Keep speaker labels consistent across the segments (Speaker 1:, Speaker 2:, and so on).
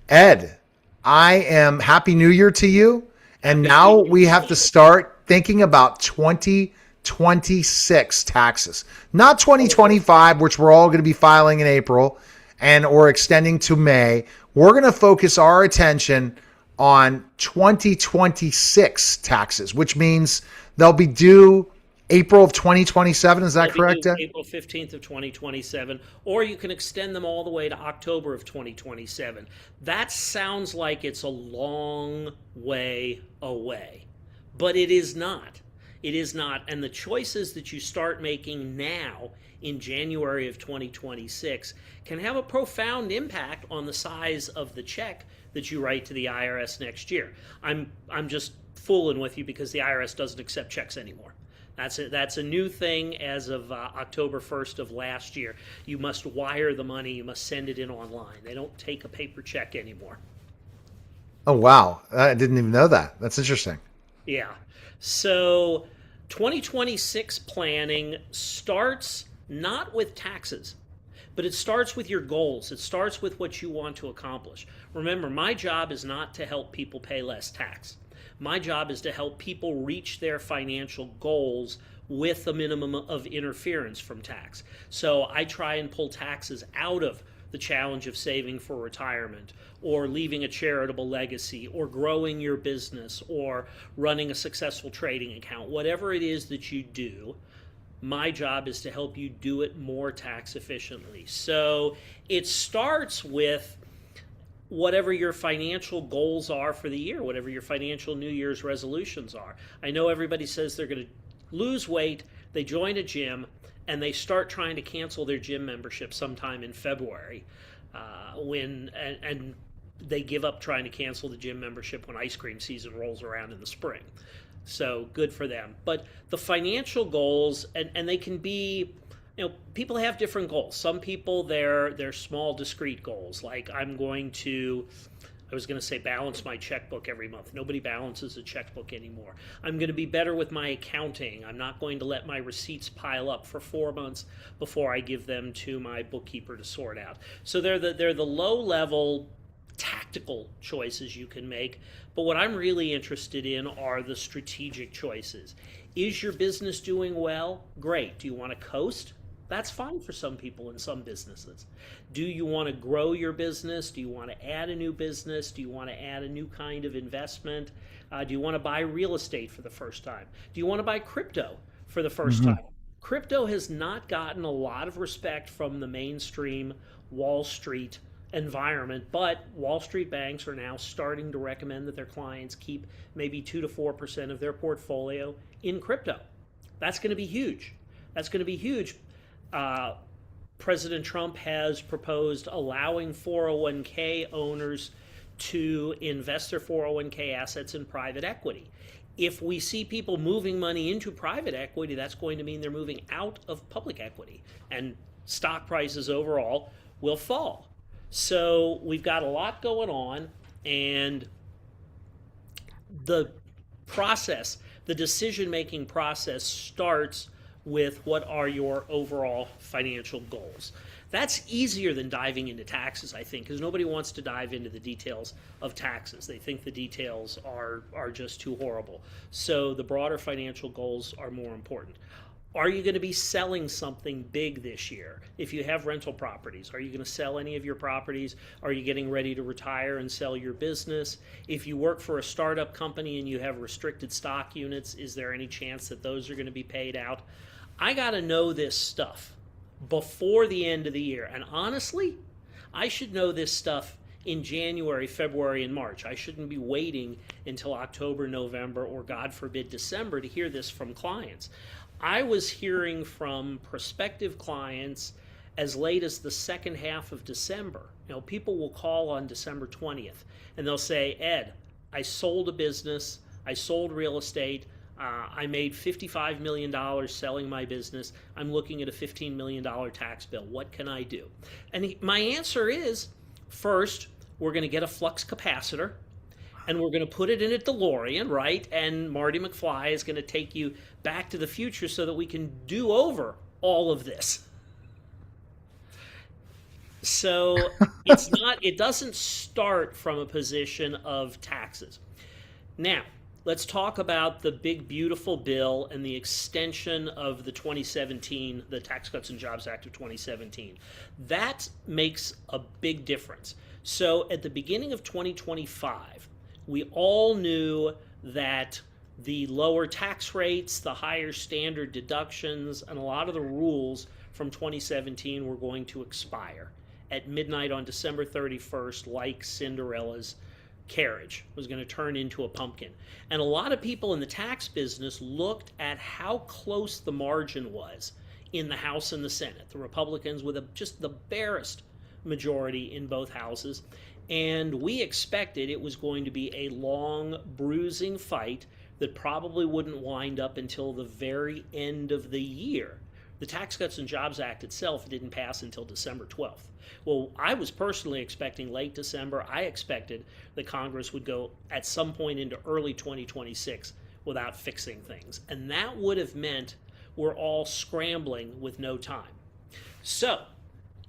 Speaker 1: Ed, I am Happy New Year to you. And
Speaker 2: Happy New
Speaker 1: now
Speaker 2: Year.
Speaker 1: we have to start thinking about 2026 taxes, not
Speaker 2: Oh,
Speaker 1: 2025, which we're all going to be filing in April and or extending to May. We're going to focus our attention on 2026 taxes, which means they'll be due April of 2027. Is that
Speaker 2: they'll be
Speaker 1: correct,
Speaker 2: due
Speaker 1: Ed?
Speaker 2: April 15th of 2027, or you can extend them all the way to October of 2027. That sounds like it's a long way away, but it is not. It is not. And the choices that you start making now in January of 2026 can have a profound impact on the size of the check that you write to the IRS next year. I'm just fooling with you because the IRS doesn't accept checks anymore. That's a new thing as of October 1st of last year. You must wire the money. You must send it in online. They don't take a paper check anymore.
Speaker 1: Oh, wow. I didn't even know that. That's interesting.
Speaker 2: Yeah. So 2026 planning starts not with taxes, but it starts with your goals. It starts with what you want to accomplish. Remember, my job is not to help people pay less tax. My job is to help people reach their financial goals with a minimum of interference from tax. So I try and pull taxes out of the challenge of saving for retirement or leaving a charitable legacy or growing your business or running a successful trading account. Whatever it is that you do, my job is to help you do it more tax efficiently. So it starts with whatever your financial goals are for the year, whatever your financial New Year's resolutions are. I know everybody says they're going to lose weight, they join a gym, and they start trying to cancel their gym membership sometime in February, and they give up trying to cancel the gym membership when ice cream season rolls around in the spring. So good for them. But the financial goals, and they can be, people have different goals. Some people, they're small, discrete goals. Like I was going to say balance my checkbook every month. Nobody balances a checkbook anymore. I'm going to be better with my accounting. I'm not going to let my receipts pile up for 4 months before I give them to my bookkeeper to sort out. So they're the low level tactical choices you can make. But what I'm really interested in are the strategic choices. Is your business doing well? Great. Do you want to coast? That's fine for some people in some businesses. Do you want to grow your business? Do you want to add a new business? Do you want to add a new kind of investment? Do you want to buy real estate for the first time? Do you want to buy crypto for the first
Speaker 1: Mhm.
Speaker 2: time? Crypto has not gotten a lot of respect from the mainstream Wall Street environment, but Wall Street banks are now starting to recommend that their clients keep maybe 2 to 4% of their portfolio in crypto. That's going to be huge. That's going to be huge. uh, President Trump has proposed allowing 401k owners to invest their 401k assets in private equity. If we see people moving money into private equity, that's going to mean they're moving out of public equity, and stock prices overall will fall. So we've got a lot going on, and the process, the decision making process starts with what are your overall financial goals. That's easier than diving into taxes, I think, because nobody wants to dive into the details of taxes. They think the details are just too horrible. So the broader financial goals are more important. Are you going to be selling something big this year? If you have rental properties, are you going to sell any of your properties? Are you getting ready to retire and sell your business? If you work for a startup company and you have restricted stock units, is there any chance that those are going to be paid out? I got to know this stuff before the end of the year. And honestly, I should know this stuff in January, February, and March. I shouldn't be waiting until October, November, or God forbid, December to hear this from clients. I was hearing from prospective clients as late as the second half of December. People will call on December 20th and they'll say, Ed, I sold a business, I sold real estate, I made $55 million selling my business. I'm looking at a $15 million tax bill. What can I do? And my answer is, first, we're going to get a flux capacitor and we're going to put it in a DeLorean, right? And Marty McFly is going to take you back to the future so that we can do over all of this. So it's not, it doesn't start from a position of taxes. Now, let's talk about the big beautiful bill and the extension of the 2017, the Tax Cuts and Jobs Act of 2017. That makes a big difference. So at the beginning of 2025, we all knew that the lower tax rates, the higher standard deductions, and a lot of the rules from 2017 were going to expire at midnight on December 31st, like Cinderella's carriage was going to turn into a pumpkin. And a lot of people in the tax business looked at how close the margin was in the House and the Senate. The Republicans with just the barest majority in both houses. And we expected it was going to be a long, bruising fight that probably wouldn't wind up until the very end of the year. The Tax Cuts and Jobs Act itself didn't pass until December 12th. Well, I was personally expecting late December. I expected that Congress would go at some point into early 2026 without fixing things. And that would have meant we're all scrambling with no time. So,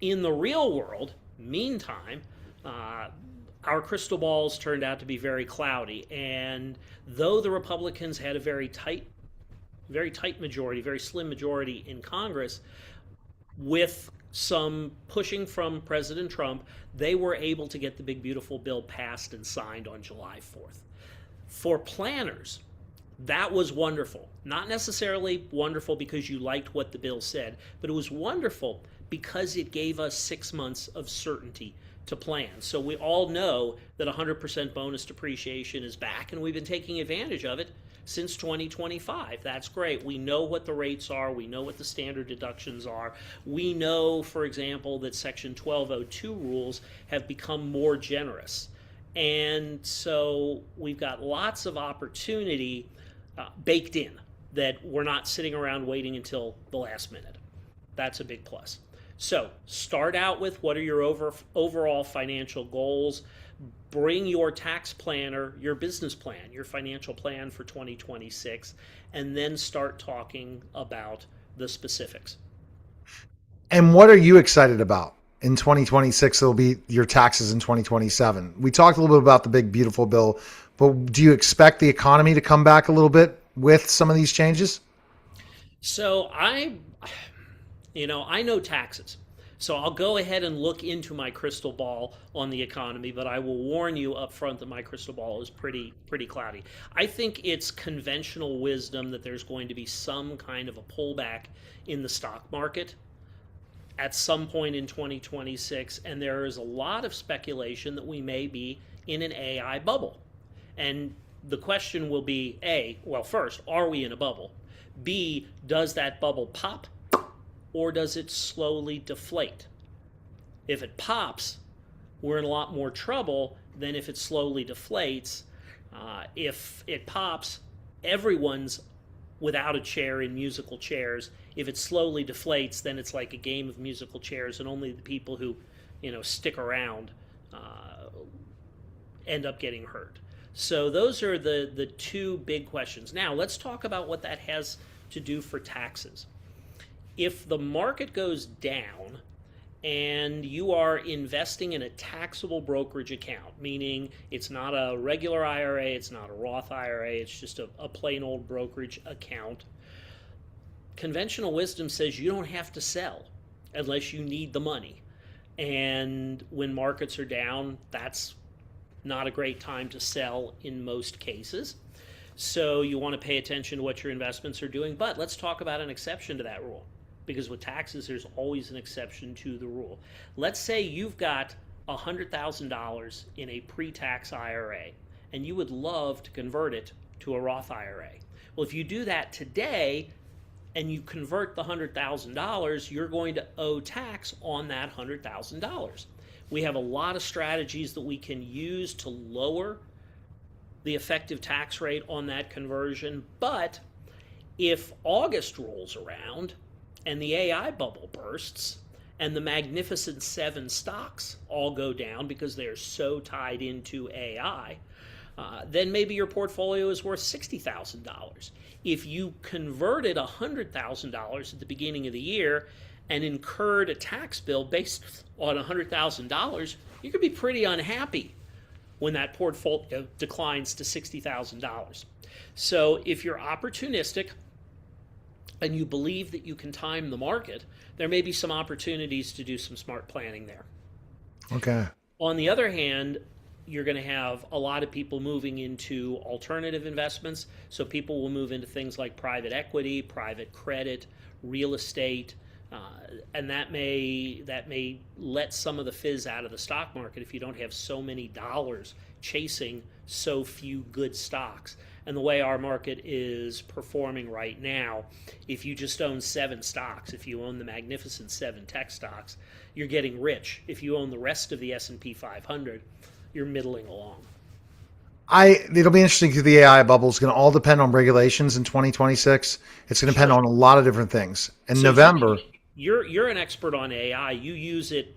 Speaker 2: in the real world, meantime, our crystal balls turned out to be very cloudy. And though the Republicans had a very tight majority, very slim majority in Congress, with some pushing from President Trump, they were able to get the big beautiful bill passed and signed on July 4th. For planners, that was wonderful. Not necessarily wonderful because you liked what the bill said, but it was wonderful because it gave us 6 months of certainty to plan. So we all know that 100% bonus depreciation is back, and we've been taking advantage of it since 2025. That's great. We know what the rates are. We know what the standard deductions are. We know, for example, that Section 1202 rules have become more generous. And so we've got lots of opportunity baked in that we're not sitting around waiting until the last minute. That's a big plus. So start out with what are your overall financial goals. Bring your tax planner, your business plan, your financial plan for 2026, and then start talking about the specifics.
Speaker 1: And what are you excited about in 2026? It'll be your taxes in 2027. We talked a little bit about the big, beautiful bill, but do you expect the economy to come back a little bit with some of these changes?
Speaker 2: So I know taxes. So I'll go ahead and look into my crystal ball on the economy, but I will warn you up front that my crystal ball is pretty cloudy. I think it's conventional wisdom that there's going to be some kind of a pullback in the stock market at some point in 2026, and there is a lot of speculation that we may be in an AI bubble. And the question will be well, first, are we in a bubble? B, does that bubble pop? Or does it slowly deflate? If it pops, we're in a lot more trouble than if it slowly deflates. If it pops, everyone's without a chair in musical chairs. If it slowly deflates, then it's like a game of musical chairs, and only the people who, stick around end up getting hurt. So those are the two big questions. Now let's talk about what that has to do for taxes. If the market goes down and you are investing in a taxable brokerage account, meaning it's not a regular IRA, it's not a Roth IRA, it's just a plain old brokerage account, conventional wisdom says you don't have to sell unless you need the money. And when markets are down, that's not a great time to sell in most cases. So you want to pay attention to what your investments are doing. But let's talk about an exception to that rule, because with taxes, there's always an exception to the rule. Let's say you've got $100,000 in a pre-tax IRA, and you would love to convert it to a Roth IRA. Well, if you do that today and you convert the $100,000, you're going to owe tax on that $100,000. We have a lot of strategies that we can use to lower the effective tax rate on that conversion. But if August rolls around and the AI bubble bursts and the Magnificent Seven stocks all go down because they're so tied into AI, then maybe your portfolio is worth $60,000. If you converted $100,000 at the beginning of the year and incurred a tax bill based on $100,000, you could be pretty unhappy when that portfolio declines to $60,000. So if you're opportunistic and you believe that you can time the market, there may be some opportunities to do some smart planning there.
Speaker 1: Okay.
Speaker 2: On the other hand, you're going to have a lot of people moving into alternative investments. So people will move into things like private equity, private credit, real estate, and that may let some of the fizz out of the stock market if you don't have so many dollars chasing so few good stocks. And the way our market is performing right now, if you just own 7 stocks, if you own the magnificent 7 tech stocks, you're getting rich. If you own the rest of the S&P 500, you're middling along.
Speaker 1: It'll be interesting because the AI bubble is going to all depend on regulations in 2026. It's going to depend on a lot of different things. In November,
Speaker 2: you're an expert on AI. You use it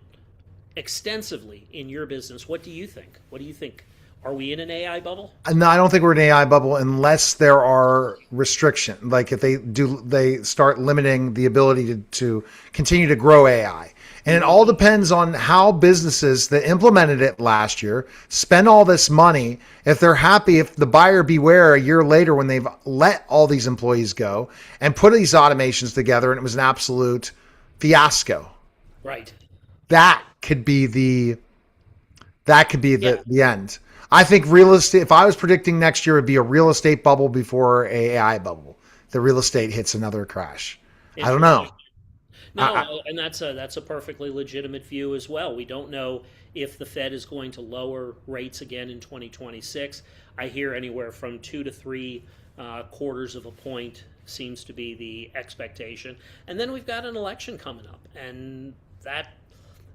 Speaker 2: extensively in your business. What do you think? What do you think? Are we in an AI bubble?
Speaker 1: no, I don't think we're in an AI bubble unless there are restrictions. Like if they start limiting the ability to continue to grow AI. And it all depends on how businesses that implemented it last year spend all this money. If they're happy, if the buyer beware a year later when they've let all these employees go and put these automations together and it was an absolute fiasco.
Speaker 2: Right.
Speaker 1: That could be the end. I think real estate, if I was predicting next year, it would be a real estate bubble before an AI bubble. The real estate hits another crash. I don't know.
Speaker 2: No, and that's a perfectly legitimate view as well. We don't know if the Fed is going to lower rates again in 2026. I hear anywhere from 2 to 3 quarters of a point seems to be the expectation. And then we've got an election coming up, and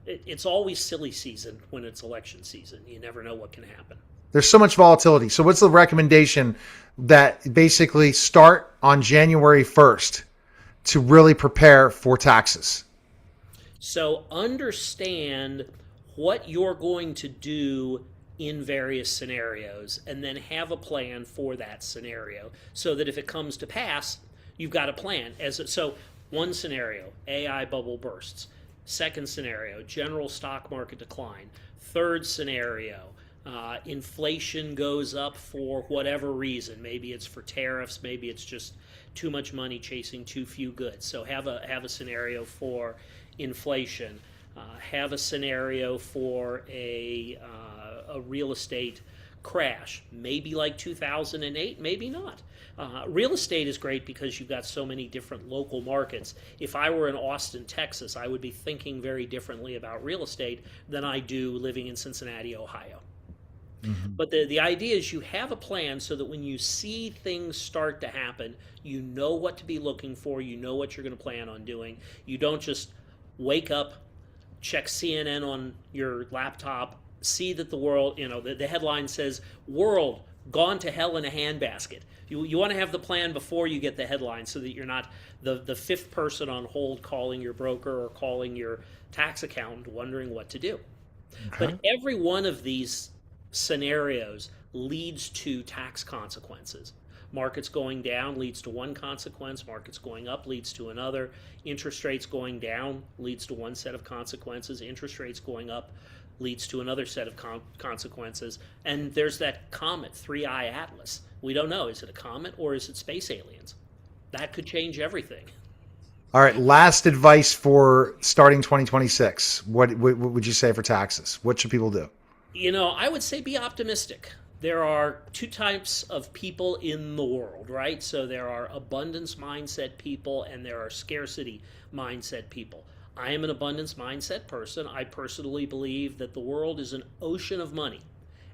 Speaker 2: it's always silly season when it's election season. You never know what can happen.
Speaker 1: There's so much volatility. So what's the recommendation that basically start on January 1st to really prepare for taxes?
Speaker 2: So understand what you're going to do in various scenarios and then have a plan for that scenario so that if it comes to pass, you've got a plan. So one scenario, AI bubble bursts. Second scenario, general stock market decline. Third scenario, inflation goes up for whatever reason. Maybe it's for tariffs. Maybe it's just too much money chasing too few goods. So have a scenario for inflation. Have a scenario for a real estate crash. Maybe like 2008. Maybe not. Real estate is great because you've got so many different local markets. If I were in Austin, Texas, I would be thinking very differently about real estate than I do living in Cincinnati, Ohio. Mm-hmm. But the idea is you have a plan so that when you see things start to happen, you know what to be looking for, you know what you're going to plan on doing. You don't just wake up, check CNN on your laptop, see that the world, the headline says, "World gone to hell in a handbasket." You want to have the plan before you get the headline so that you're not the fifth person on hold calling your broker or calling your tax accountant wondering what to do. Okay. But every one of these scenarios leads to tax consequences. Markets going down leads to one consequence. Markets going up leads to another. Interest rates going down leads to one set of consequences. Interest rates going up leads to another set of consequences. And there's that comet, 3-Eye Atlas. We don't know. Is it a comet or is it space aliens? That could change everything.
Speaker 1: All right. Last advice for starting 2026. What would you say for taxes? What should people do?
Speaker 2: I would say be optimistic. There are 2 types of people in the world, right? So there are abundance mindset people and there are scarcity mindset people. I am an abundance mindset person. I personally believe that the world is an ocean of money,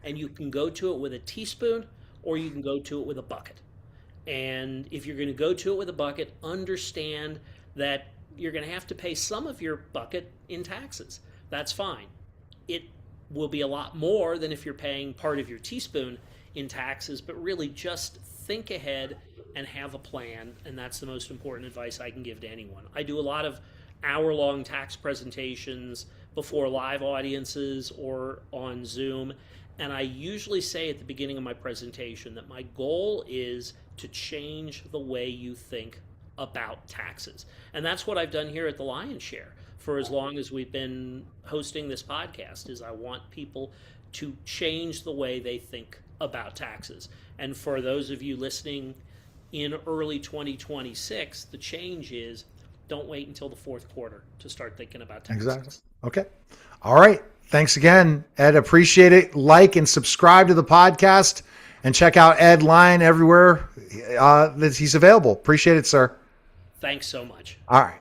Speaker 2: and you can go to it with a teaspoon or you can go to it with a bucket. And if you're going to go to it with a bucket, understand that you're going to have to pay some of your bucket in taxes. That's fine. It will be a lot more than if you're paying part of your teaspoon in taxes, but really just think ahead and have a plan, and that's the most important advice I can give to anyone. I do a lot of hour-long tax presentations before live audiences or on Zoom, and I usually say at the beginning of my presentation that my goal is to change the way you think about taxes. And that's what I've done here at the Lyons Share for as long as we've been hosting this podcast, is I want people to change the way they think about taxes. And for those of you listening in early 2026, the change is don't wait until the fourth quarter to start thinking about taxes.
Speaker 1: Exactly. Okay. All right. Thanks again, Ed. Appreciate it. Like and subscribe to the podcast and check out Ed Lyon everywhere that he's available. Appreciate it, sir.
Speaker 2: Thanks so much.
Speaker 1: All right.